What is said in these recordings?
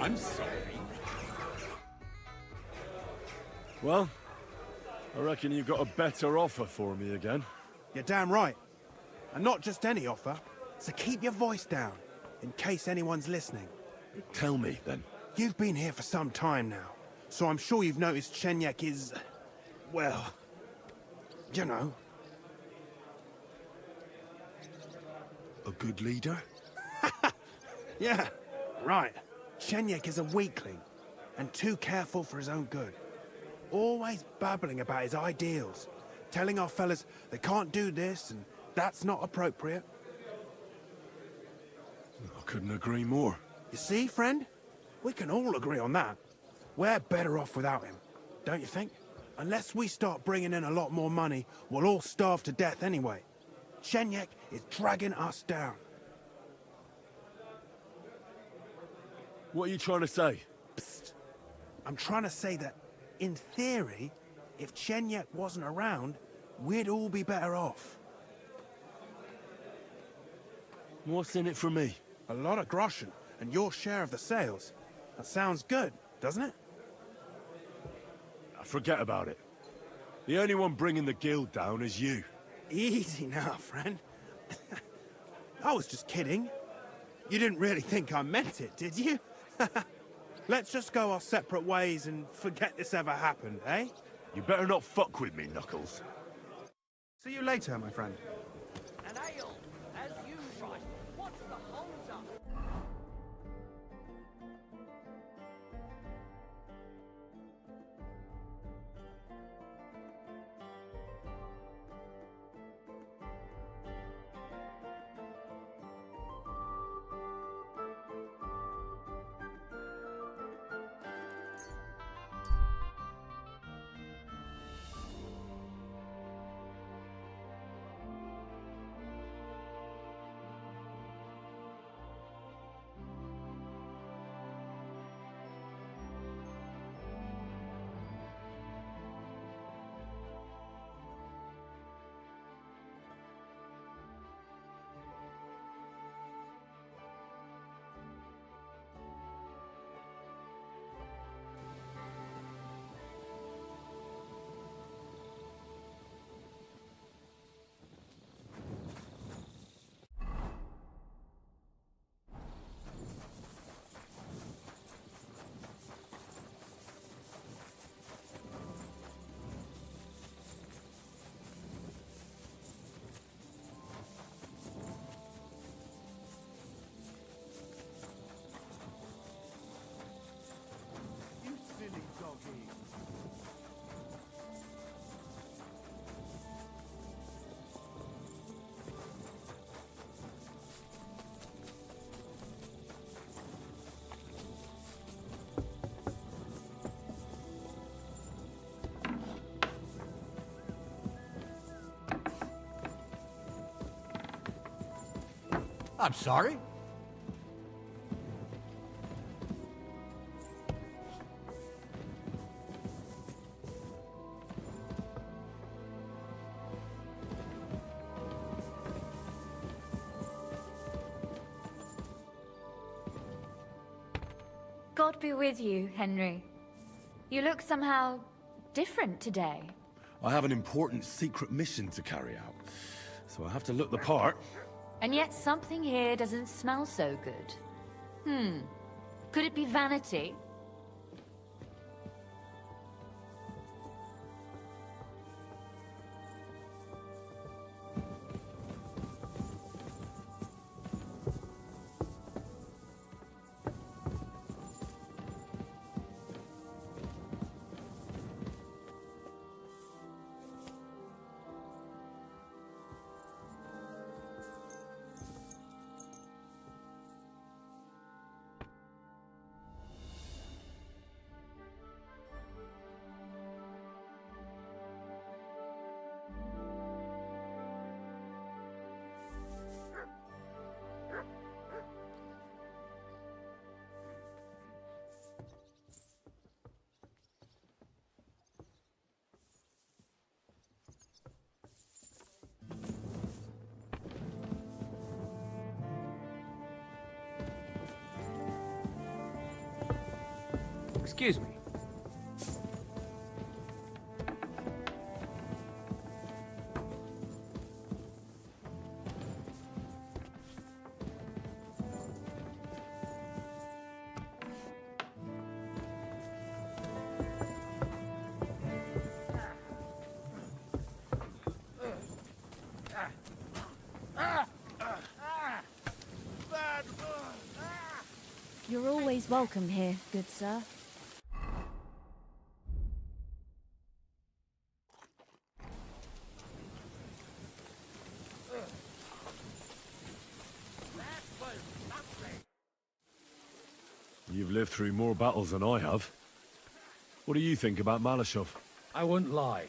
I'm sorry. Well, I reckon you got a better offer for me again. You're damn right. And not just any offer, so keep your voice down, in case anyone's listening. Tell me, then. You've been here for some time now, so I'm sure you've noticed Chenyek is... well... you know. A good leader? Yeah, right. Chenyek is a weakling, and too careful for his own good. Always babbling about his ideals, telling our fellas they can't do this and that's not appropriate. I couldn't agree more. You see, friend? We can all agree on that. We're better off without him, don't you think? Unless we start bringing in a lot more money, we'll all starve to death anyway. Chenyek is dragging us down. What are you trying to say? Psst. I'm trying to say that, in theory, if Chenyek wasn't around, we'd all be better off. What's in it for me? A lot of groschen, and your share of the sales. That sounds good, doesn't it? Forget about it. The only one bringing the guild down is you. Easy now, friend. I was just kidding. You didn't really think I meant it, did you? Let's just go our separate ways and forget this ever happened, eh? You better not fuck with me, Knuckles. See you later, my friend. An ale, as usual. What's the hold-up? I'm sorry. God be with you, Henry. You look somehow different today. I have an important secret mission to carry out, so I have to look the part. And yet something here doesn't smell so good. Could it be vanity? Excuse me. You're always welcome here, good sir. You've lived through more battles than I have. What do you think about Malashov? I wouldn't lie.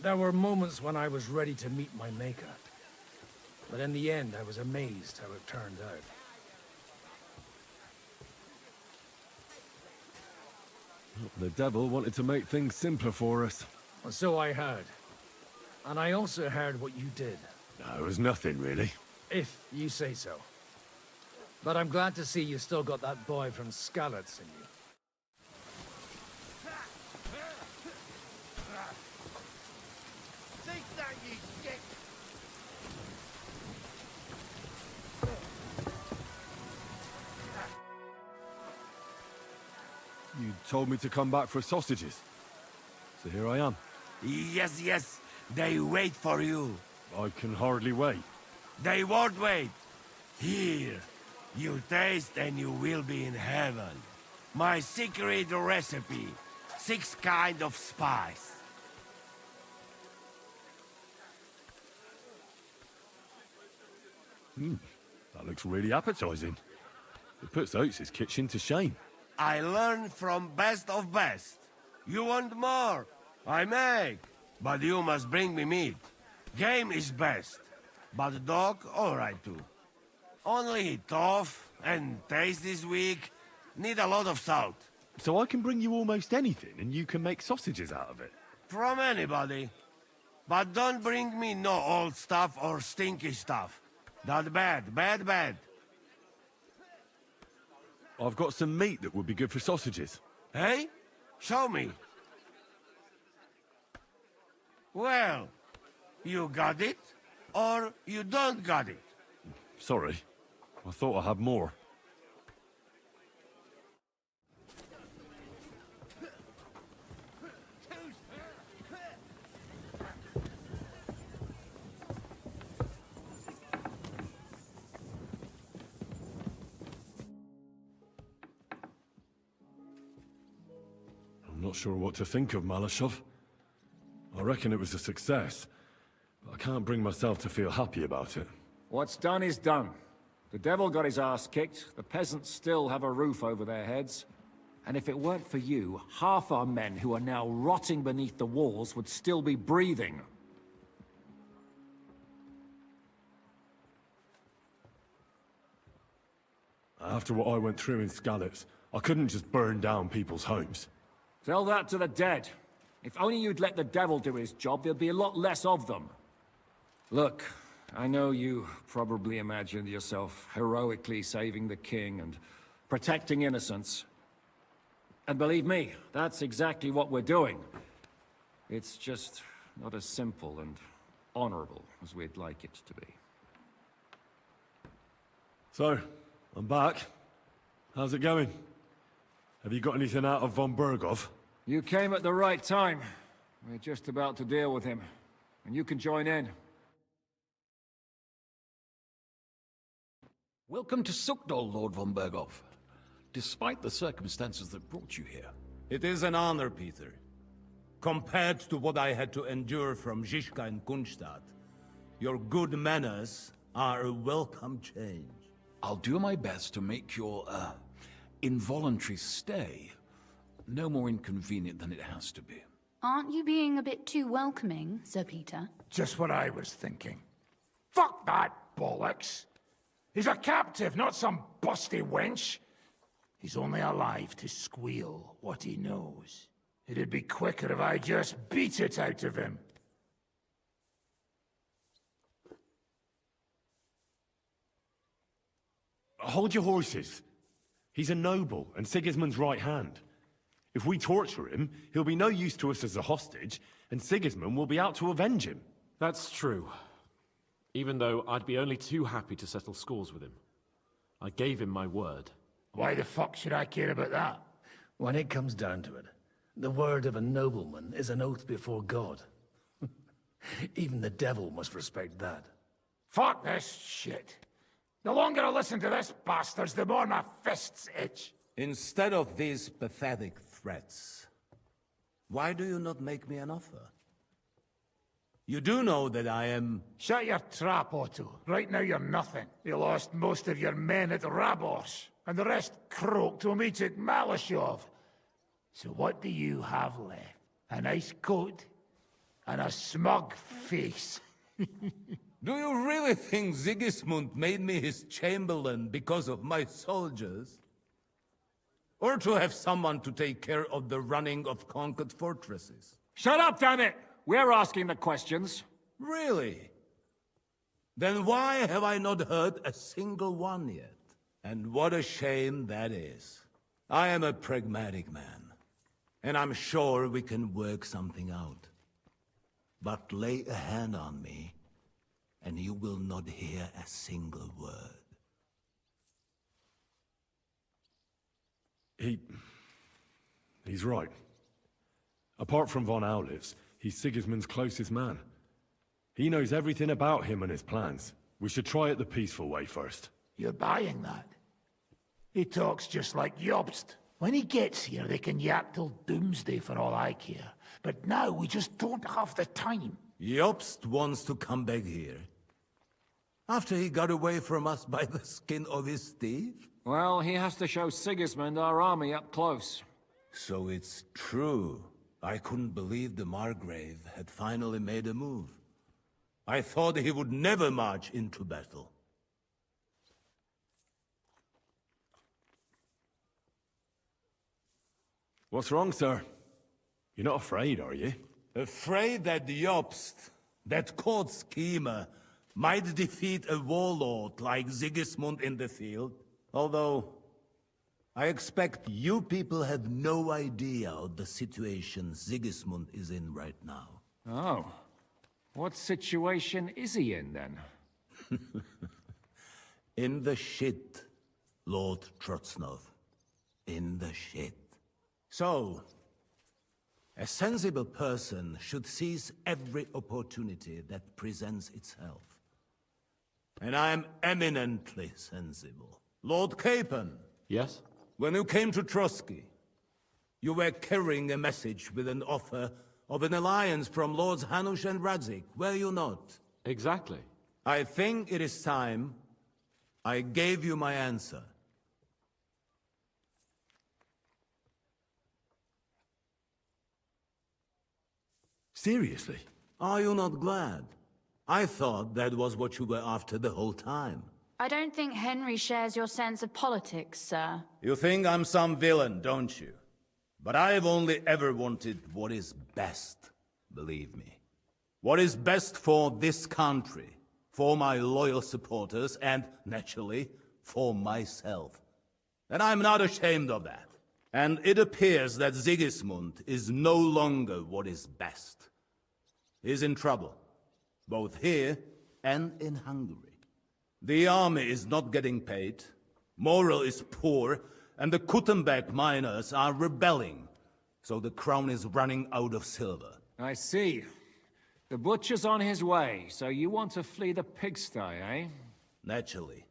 There were moments when I was ready to meet my maker. But in the end, I was amazed how it turned out. The devil wanted to make things simpler for us. Well, so I heard. And I also heard what you did. No, it was nothing, really. If you say so. But I'm glad to see you still got that boy from Skalitz in you. Take that, you dick! You told me to come back for sausages. So here I am. Yes, yes. They wait for you. I can hardly wait. They won't wait. Here. You taste and you will be in heaven. My secret recipe. 6 kind of spice. That looks really appetizing. It puts Oates' kitchen to shame. I learn from best of best. You want more? I make. But you must bring me meat. Game is best. But dog, alright too. Only tough and taste is weak. Need a lot of salt. So I can bring you almost anything, and you can make sausages out of it. From anybody. But don't bring me no old stuff or stinky stuff. That bad, bad, bad. I've got some meat that would be good for sausages. Hey? Show me. Well, you got it, or you don't got it. Sorry. I thought I had more. I'm not sure what to think of Malashov. I reckon it was a success, but I can't bring myself to feel happy about it. What's done is done. The devil got his ass kicked, the peasants still have a roof over their heads. And if it weren't for you, half our men who are now rotting beneath the walls would still be breathing. After what I went through in Skalitz, I couldn't just burn down people's homes. Tell that to the dead. If only you'd let the devil do his job, there'd be a lot less of them. Look, I know you probably imagined yourself heroically saving the king and protecting innocents. And believe me, that's exactly what we're doing. It's just not as simple and honorable as we'd like it to be. So, I'm back. How's it going? Have you got anything out of von Bergov? You came at the right time. We're just about to deal with him. And you can join in. Welcome to Sukdol, Lord von Bergov. Despite the circumstances that brought you here. It is an honor, Peter. Compared to what I had to endure from Zizka and Kunstadt, your good manners are a welcome change. I'll do my best to make your, involuntary stay no more inconvenient than it has to be. Aren't you being a bit too welcoming, Sir Peter? Just what I was thinking. Fuck that bollocks! He's a captive, not some busty wench. He's only alive to squeal what he knows. It'd be quicker if I just beat it out of him. Hold your horses. He's a noble and Sigismund's right hand. If we torture him, he'll be no use to us as a hostage, and Sigismund will be out to avenge him. That's true. Even though I'd be only too happy to settle scores with him. I gave him my word. Why the fuck should I care about that? When it comes down to it, the word of a nobleman is an oath before God. Even the devil must respect that. Fuck this shit. The longer I listen to this bastards, the more my fists itch. Instead of these pathetic threats, why do you not make me an offer? You do know that I am... Shut your trap, Otto. Right now you're nothing. You lost most of your men at Rabos, and the rest croaked to meet at Malashov. So what do you have left? A nice coat and a smug face. Do you really think Sigismund made me his chamberlain because of my soldiers? Or to have someone to take care of the running of conquered fortresses? Shut up, damn it! We're asking the questions. Really? Then why have I not heard a single one yet? And what a shame that is. I am a pragmatic man, and I'm sure we can work something out. But lay a hand on me, and you will not hear a single word. He's right. Apart from von Aulifs, he's Sigismund's closest man. He knows everything about him and his plans. We should try it the peaceful way first. You're buying that? He talks just like Jobst. When he gets here, they can yap till doomsday for all I care. But now we just don't have the time. Jobst wants to come back here. After he got away from us by the skin of his teeth? Well, he has to show Sigismund our army up close. So it's true. I couldn't believe the Margrave had finally made a move. I thought he would never march into battle. What's wrong, sir? You're not afraid, are you? Afraid that Jobst, that court schemer, might defeat a warlord like Sigismund in the field? Although, I expect you people have no idea of the situation Sigismund is in right now. Oh. What situation is he in, then? In the shit, Lord Trotznov. In the shit. So, a sensible person should seize every opportunity that presents itself. And I am eminently sensible. Lord Capon. Yes? When you came to Trotsky, you were carrying a message with an offer of an alliance from Lords Hanush and Radzik, were you not? Exactly. I think it is time I gave you my answer. Seriously? Are you not glad? I thought that was what you were after the whole time. I don't think Henry shares your sense of politics, sir. You think I'm some villain, don't you? But I've only ever wanted what is best, believe me. What is best for this country, for my loyal supporters, and, naturally, for myself. And I'm not ashamed of that. And it appears that Sigismund is no longer what is best. He's in trouble, both here and in Hungary. The army is not getting paid, morale is poor, and the Kuttenberg miners are rebelling, so the crown is running out of silver. I see. The butcher's on his way, so you want to flee the pigsty, eh? Naturally.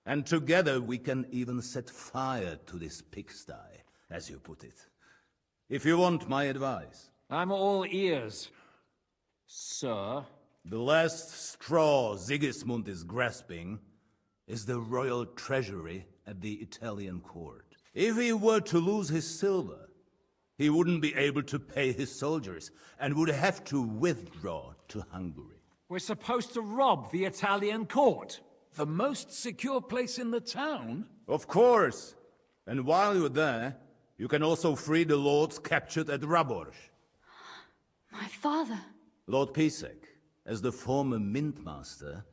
And together we can even set fire to this pigsty, as you put it. If you want my advice. I'm all ears, sir. The last straw Sigismund is grasping is the royal treasury at the Italian court. If he were to lose his silver, he wouldn't be able to pay his soldiers and would have to withdraw to Hungary. We're supposed to rob the Italian court. The most secure place in the town? Of course. And while you're there, you can also free the lords captured at Raborsh. My father. Lord Pisek, as the former Mintmaster,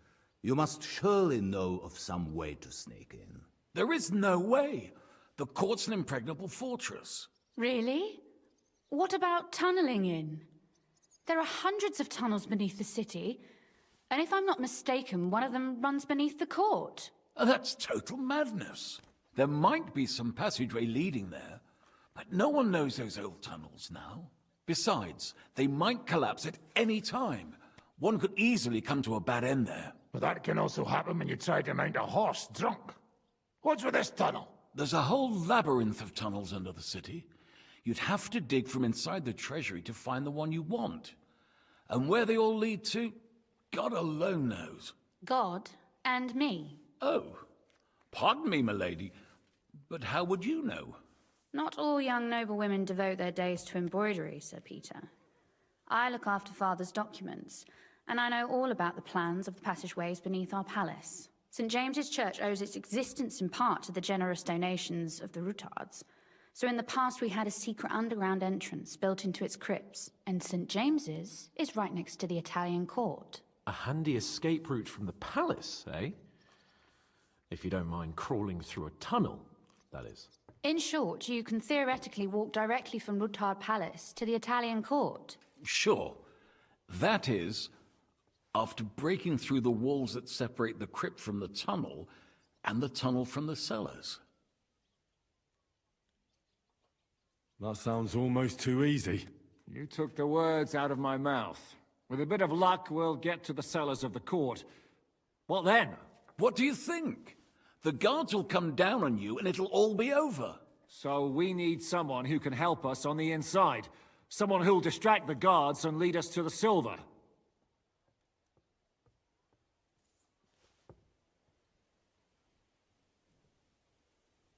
you must surely know of some way to sneak in. There is no way. The court's an impregnable fortress. Really? What about tunneling in? There are hundreds of tunnels beneath the city, and if I'm not mistaken, one of them runs beneath the court. That's total madness. There might be some passageway leading there, but no one knows those old tunnels now. Besides, they might collapse at any time. One could easily come to a bad end there. But that can also happen when you try to mount a horse drunk. What's with this tunnel? There's a whole labyrinth of tunnels under the city. You'd have to dig from inside the treasury to find the one you want. And where they all lead to, God alone knows. God and me. Oh, pardon me, milady, but how would you know? Not all young noblewomen devote their days to embroidery, Sir Peter. I look after Father's documents, and I know all about the plans of the passageways beneath our palace. St. James's Church owes its existence in part to the generous donations of the Routards. So in the past we had a secret underground entrance built into its crypts, and St. James's is right next to the Italian court. A handy escape route from the palace, eh? If you don't mind crawling through a tunnel, that is. In short, you can theoretically walk directly from Routard Palace to the Italian court. Sure. That is, after breaking through the walls that separate the crypt from the tunnel, and the tunnel from the cellars. That sounds almost too easy. You took the words out of my mouth. With a bit of luck, we'll get to the cellars of the court. What then? What do you think? The guards will come down on you and it'll all be over. So we need someone who can help us on the inside. Someone who'll distract the guards and lead us to the silver.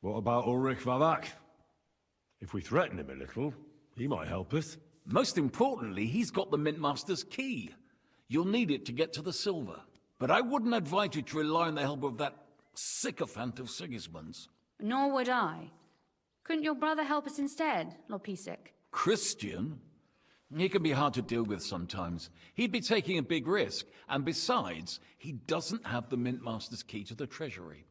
What about Ulrich Vavak? If we threaten him a little, he might help us. Most importantly, he's got the Mintmaster's key. You'll need it to get to the silver. But I wouldn't advise you to rely on the help of that sycophant of Sigismund's. Nor would I. Couldn't your brother help us instead, Lord Pisak? Christian? He can be hard to deal with sometimes. He'd be taking a big risk, and besides, he doesn't have the Mintmaster's key to the treasury.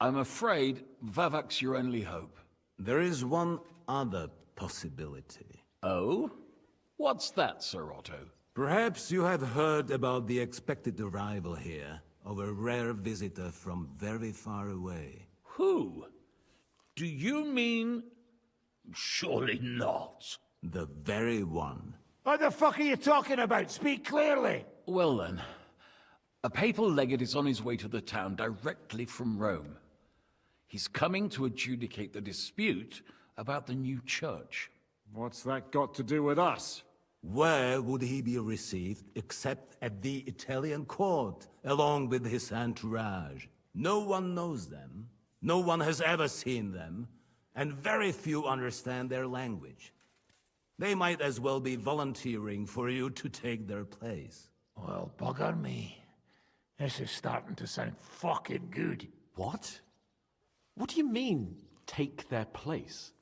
I'm afraid Vavak's your only hope. There is one other possibility. Oh? What's that, Sir Otto? Perhaps you have heard about the expected arrival here of a rare visitor from very far away. Who? Do you mean... Surely not. The very one. What the fuck are you talking about? Speak clearly! Well then, a papal legate is on his way to the town directly from Rome. He's coming to adjudicate the dispute about the new church. What's that got to do with us? Where would he be received except at the Italian court, along with his entourage? No one knows them, no one has ever seen them, and very few understand their language. They might as well be volunteering for you to take their place. Well, bugger me. This is starting to sound fucking good. What? What do you mean, take their place?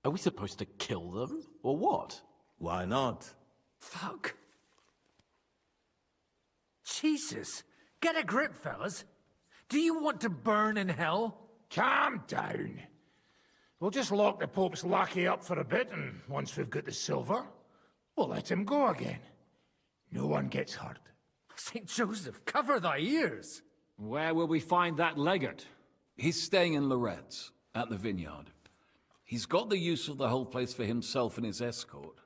Are we supposed to kill them, or what? Why not? Fuck. Jesus. Get a grip, fellas. Do you want to burn in hell? Calm down. We'll just lock the Pope's lackey up for a bit, and once we've got the silver, we'll let him go again. No one gets hurt. St. Joseph, cover thy ears. Where will we find that legate? He's staying in Loretz, at the vineyard. He's got the use of the whole place for himself and his escort.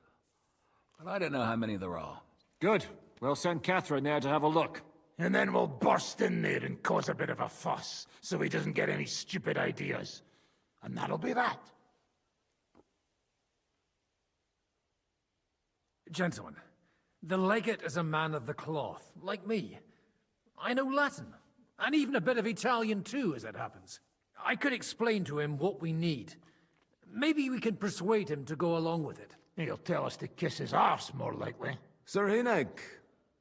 But I don't know how many there are. Good. We'll send Catherine there to have a look. And then we'll burst in there and cause a bit of a fuss, so he doesn't get any stupid ideas. And that'll be that. Gentlemen, the legate is a man of the cloth, like me. I know Latin, and even a bit of Italian too, as it happens. I could explain to him what we need. Maybe we can persuade him to go along with it. He'll tell us to kiss his arse, more likely. Sir Hinek,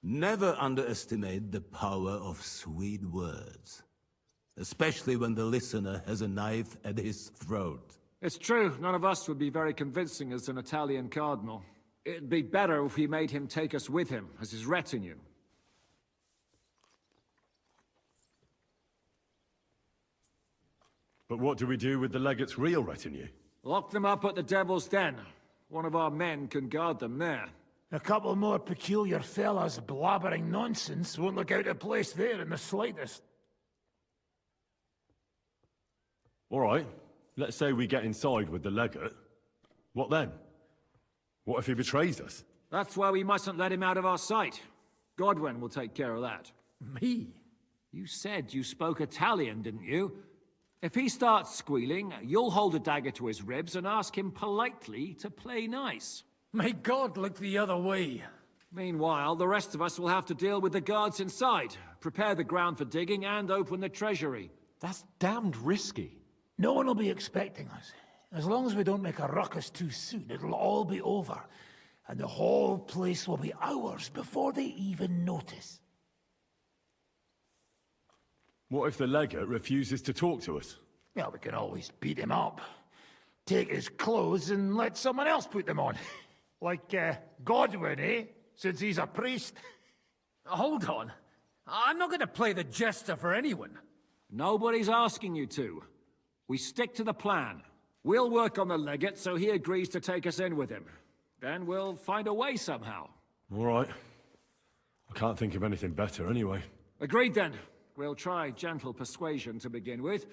never underestimate the power of sweet words. Especially when the listener has a knife at his throat. It's true, none of us would be very convincing as an Italian cardinal. It'd be better if we made him take us with him, as his retinue. But what do we do with the legate's real retinue? Lock them up at the Devil's Den. One of our men can guard them there. A couple more peculiar fellas blabbering nonsense won't look out of place there in the slightest. All right, let's say we get inside with the legate. What then? What if he betrays us? That's why we mustn't let him out of our sight. Godwin will take care of that. Me? You said you spoke Italian, didn't you? If he starts squealing, you'll hold a dagger to his ribs and ask him politely to play nice. May God look the other way. Meanwhile, the rest of us will have to deal with the guards inside, prepare the ground for digging, and open the treasury. That's damned risky. No one will be expecting us. As long as we don't make a ruckus too soon, it'll all be over. And the whole place will be ours before they even notice. What if the legate refuses to talk to us? Well, we can always beat him up. Take his clothes and let someone else put them on. Like, Godwin, eh? Since he's a priest. Hold on. I'm not going to play the jester for anyone. Nobody's asking you to. We stick to the plan. We'll work on the legate so he agrees to take us in with him. Then we'll find a way somehow. All right. I can't think of anything better anyway. Agreed then. We'll try gentle persuasion to begin with.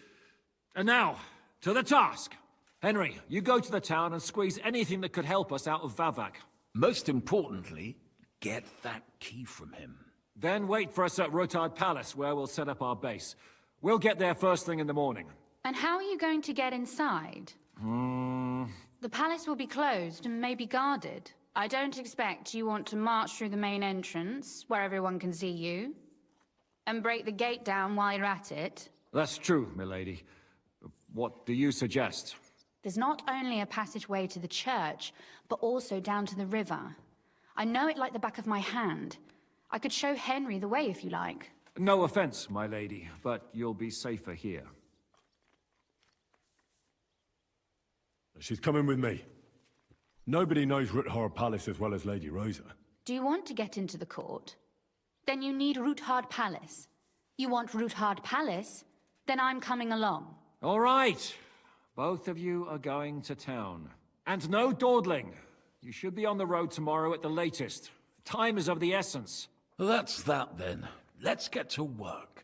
And now, to the task. Henry, you go to the town and squeeze anything that could help us out of Vavak. Most importantly, get that key from him. Then wait for us at Rotard Palace, where we'll set up our base. We'll get there first thing in the morning. And how are you going to get inside? The palace will be closed and maybe guarded. I don't expect you want to march through the main entrance, where everyone can see you, and break the gate down while you're at it. That's true, milady. What do you suggest? There's not only a passageway to the church, but also down to the river. I know it like the back of my hand. I could show Henry the way if you like. No offense, my lady, but you'll be safer here. She's coming with me. Nobody knows Ruthard Palace as well as Lady Rosa. Do you want to get into the court? Then you need Ruthard Palace. You want Ruthard Palace? Then I'm coming along. All right. Both of you are going to town. And no dawdling. You should be on the road tomorrow at the latest. Time is of the essence. That's that then. Let's get to work.